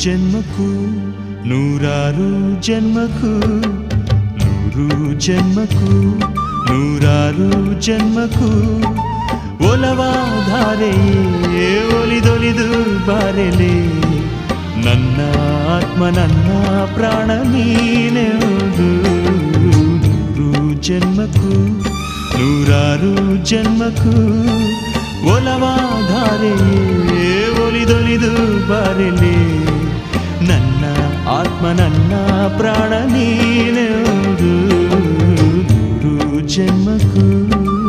ಜನ್ಮಕ್ಕೂ ನೂರಾರು ಜನ್ಮಕ್ಕೂ ನೂರು ಜನ್ಮಕ್ಕೂ ನೂರಾರು ಜನ್ಮಕ್ಕೂ ಒಲವಾಧಾರೆಯೇ ಒಲಿದೊಲಿದು ಬಾರೆಲೆ ನನ್ನ ಆತ್ಮ ನನ್ನ ಪ್ರಾಣ ನೀನೆಂದು ನೂರು ಜನ್ಮಕ್ಕೂ ನೂರಾರು ಜನ್ಮಕ್ಕೂ ಒಲವಾಧಾರೆಯೇ ಒಲಿದೊಲಿದು ಬಾರೆಲೆ ನನ್ನ ಆತ್ಮ ನನ್ನ ಪ್ರಾಣ ನೀನೆಂದು ನೂರು ಜನ್ಮಕ್ಕೂ